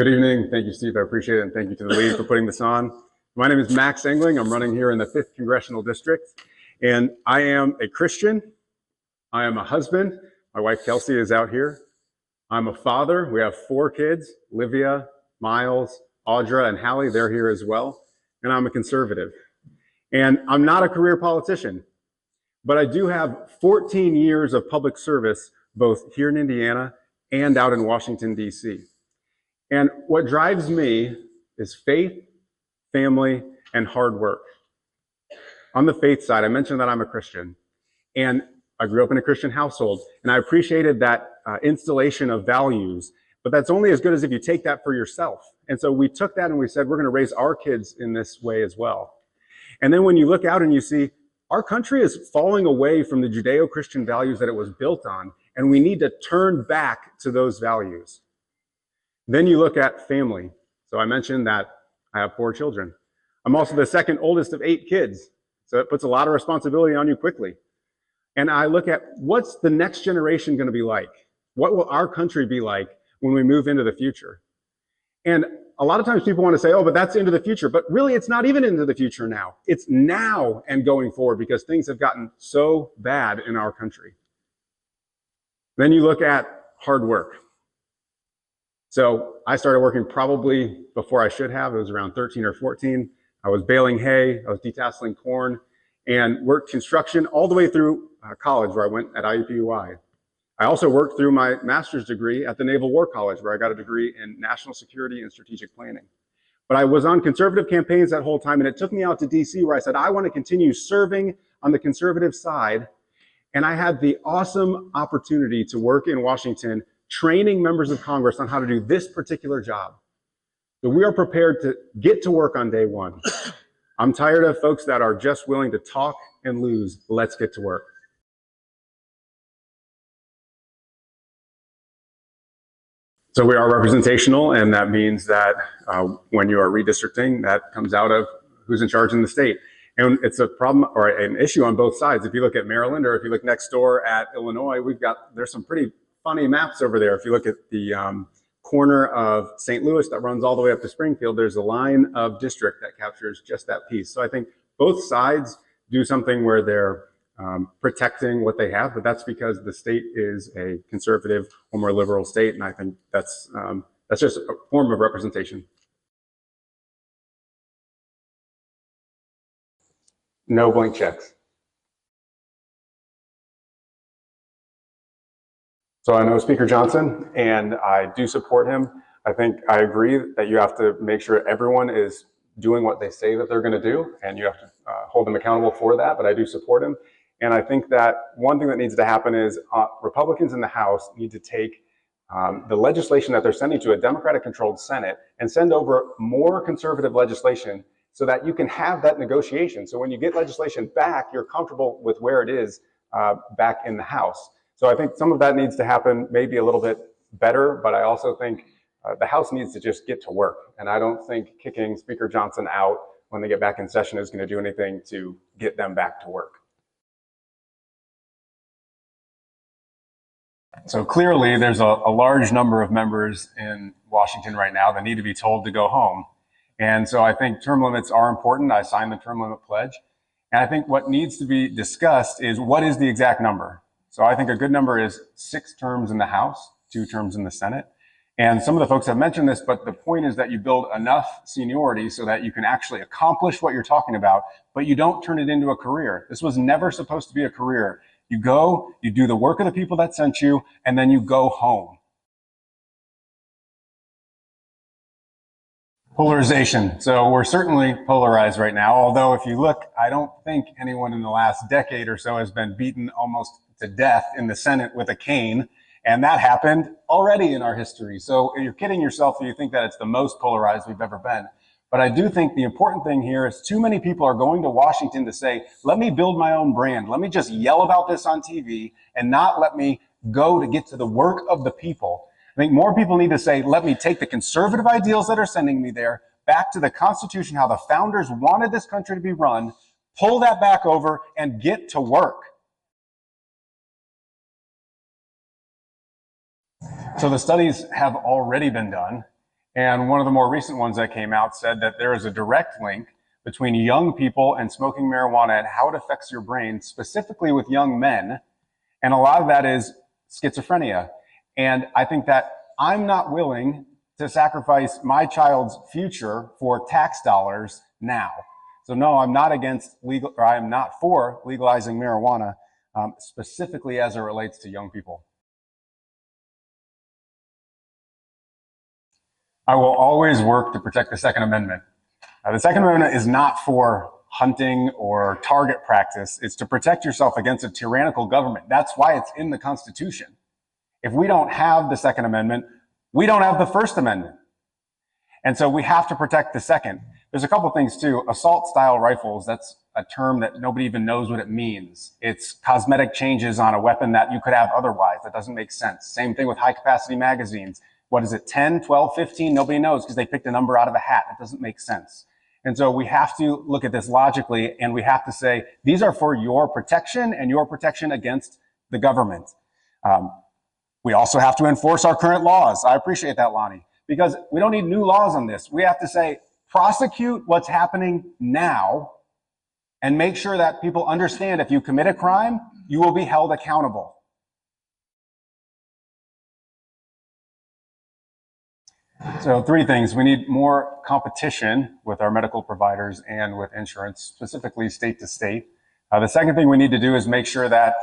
Good evening. Thank you, Steve. I appreciate it. And thank you to the lead for putting this on. My name is Max Engling. I'm running here in the 5th Congressional District. And I am a Christian. I am a husband. My wife, Kelsey, is out here. I'm a father. We have 4 kids, Livia, Miles, Audra, and Hallie. They're here as well. And I'm a conservative. And I'm not a career politician, but I do have 14 years of public service, both here in Indiana and out in Washington, D.C. And what drives me is faith, family, and hard work. On the faith side, I mentioned that I'm a Christian, and I grew up in a Christian household, and I appreciated that installation of values, but that's only as good as if you take that for yourself. And so we took that and we said, we're going to raise our kids in this way as well. And then when you look out and you see our country is falling away from the Judeo-Christian values that it was built on, and we need to turn back to those values. Then you look at family. So I mentioned that I have 4 children. I'm also the second oldest of 8 kids. So it puts a lot of responsibility on you quickly. And I look at what's the next generation going to be like? What will our country be like when we move into the future? And a lot of times people want to say, oh, but that's into the future. But really, it's not even into the future now. It's now and going forward because things have gotten so bad in our country. Then you look at hard work. So I started working probably before I should have. It was around 13 or 14. I was baling hay, I was detasseling corn, and worked construction all the way through college where I went at IUPUI. I also worked through my master's degree at the Naval War College where I got a degree in national security and strategic planning. But I was on conservative campaigns that whole time, and it took me out to DC where I said, I want to continue serving on the conservative side. And I had the awesome opportunity to work in Washington training members of Congress on how to do this particular job. So we are prepared to get to work on day one. I'm tired of folks that are just willing to talk and lose. Let's get to work. So we are representational, and that means that when you are redistricting, that comes out of who's in charge in the state. And it's a problem or an issue on both sides. If you look at Maryland or if you look next door at Illinois, there's some pretty funny maps over there. If you look at the corner of St. Louis that runs all the way up to Springfield, there's a line of district that captures just that piece. So I think both sides do something where they're protecting what they have, but that's because the state is a conservative or more liberal state, and I think that's just a form of representation. No blank checks. So I know Speaker Johnson, and I do support him. I think I agree that you have to make sure everyone is doing what they say that they're going to do, and you have to hold them accountable for that, but I do support him. And I think that one thing that needs to happen is Republicans in the House need to take the legislation that they're sending to a Democratic-controlled Senate and send over more conservative legislation so that you can have that negotiation. So when you get legislation back, you're comfortable with where it is back in the House. So I think some of that needs to happen maybe a little bit better, but I also think the House needs to just get to work. And I don't think kicking Speaker Johnson out when they get back in session is going to do anything to get them back to work. So clearly there's a large number of members in Washington right now that need to be told to go home. And so I think term limits are important. I signed the term limit pledge. And I think what needs to be discussed is what is the exact number? So I think a good number is 6 terms in the House, 2 terms in the Senate. And some of the folks have mentioned this, but the point is that you build enough seniority so that you can actually accomplish what you're talking about, but you don't turn it into a career. This was never supposed to be a career. You go, you do the work of the people that sent you, and then you go home. Polarization. So we're certainly polarized right now, although if you look, I don't think anyone in the last decade or so has been beaten almost to death in the Senate with a cane, and that happened already in our history. So you're kidding yourself if you think that it's the most polarized we've ever been. But I do think the important thing here is too many people are going to Washington to say, let me build my own brand. Let me just yell about this on TV and not let me go to get to the work of the people. I think more people need to say, let me take the conservative ideals that are sending me there back to the Constitution, how the founders wanted this country to be run, pull that back over and get to work. So the studies have already been done. And one of the more recent ones that came out said that there is a direct link between young people and smoking marijuana and how it affects your brain, specifically with young men. And a lot of that is schizophrenia. And I think that I'm not willing to sacrifice my child's future for tax dollars now. So no, I'm not against legal, or I am not for legalizing marijuana, specifically as it relates to young people. I will always work to protect the Second Amendment. The Second Amendment is not for hunting or target practice. It's to protect yourself against a tyrannical government. That's why it's in the Constitution. If we don't have the Second Amendment, we don't have the First Amendment. And so we have to protect the Second. There's a couple things too. Assault style rifles, that's a term that nobody even knows what it means. It's cosmetic changes on a weapon that you could have otherwise. That doesn't make sense. Same thing with high capacity magazines. What is it, 10, 12, 15? Nobody knows because they picked a number out of a hat. It doesn't make sense. And so we have to look at this logically, and we have to say, these are for your protection and your protection against the government. We also have to enforce our current laws. I appreciate that, Lonnie, because we don't need new laws on this. We have to say, prosecute what's happening now and make sure that people understand if you commit a crime, you will be held accountable. So 3 things. We need more competition with our medical providers and with insurance, specifically state to state. The second thing we need to do is make sure that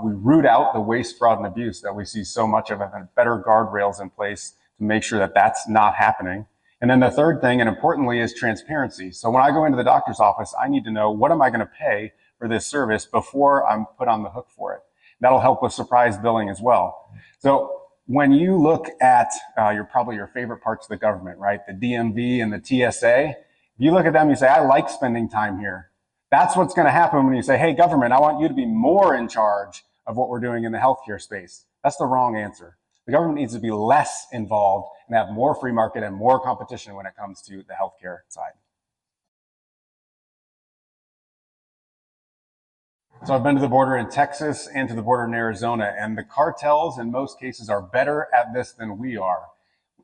we root out the waste, fraud, and abuse that we see so much of, and better guardrails in place to make sure that that's not happening. And then the third thing, and importantly, is transparency. So when I go into the doctor's office, I need to know, what am I going to pay for this service before I'm put on the hook for it? That'll help with surprise billing as well. So when you look at probably your favorite parts of the government, right? The DMV and the TSA, if you look at them, you say, I like spending time here. That's what's going to happen when you say, hey, government, I want you to be more in charge of what we're doing in the healthcare space. That's the wrong answer. The government needs to be less involved and have more free market and more competition when it comes to the healthcare side. So I've been to the border in Texas and to the border in Arizona, and the cartels in most cases are better at this than we are.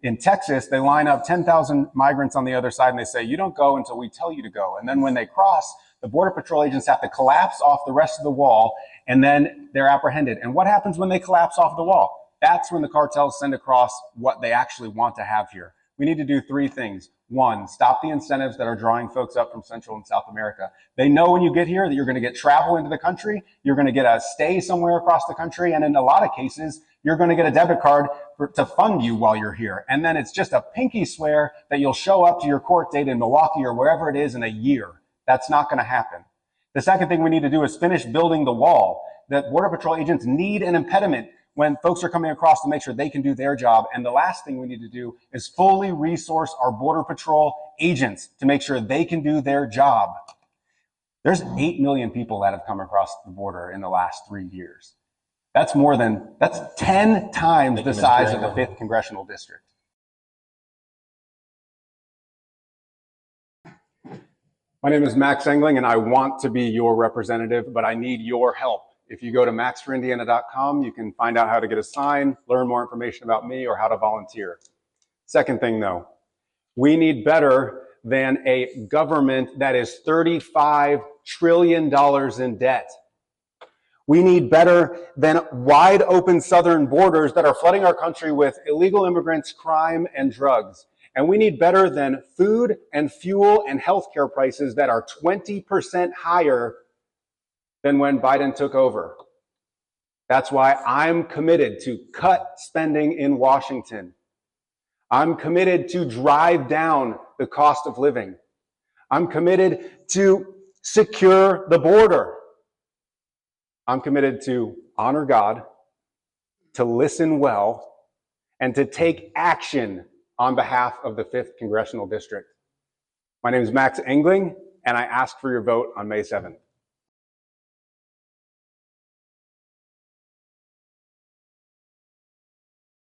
In Texas, they line up 10,000 migrants on the other side and they say, you don't go until we tell you to go. And then when they cross, the Border Patrol agents have to collapse off the rest of the wall, and then they're apprehended. And what happens when they collapse off the wall? That's when the cartels send across what they actually want to have here. We need to do 3 things. 1, stop the incentives that are drawing folks up from Central and South America. They know when you get here that you're going to get travel into the country, you're going to get a stay somewhere across the country, and in a lot of cases, you're going to get a debit card to fund you while you're here. And then it's just a pinky swear that you'll show up to your court date in Milwaukee or wherever it is in a year. That's not going to happen. The second thing we need to do is finish building the wall. The Border Patrol agents need an impediment when folks are coming across to make sure they can do their job. And the last thing we need to do is fully resource our Border Patrol agents to make sure they can do their job. There's 8 million people that have come across the border in the last 3 years. That's 10 times the size of the 5th Congressional District. My name is Max Engling, and I want to be your representative, but I need your help. If you go to maxforindiana.com, you can find out how to get a sign, learn more information about me, or how to volunteer. Second thing, though, we need better than a government that is $35 trillion in debt. We need better than wide open southern borders that are flooding our country with illegal immigrants, crime, and drugs. And we need better than food and fuel and healthcare prices that are 20% higher than when Biden took over. That's why I'm committed to cut spending in Washington. I'm committed to drive down the cost of living. I'm committed to secure the border. I'm committed to honor God, to listen well, and to take action on behalf of the 5th Congressional District. My name is Max Engling, and I ask for your vote on May 7th.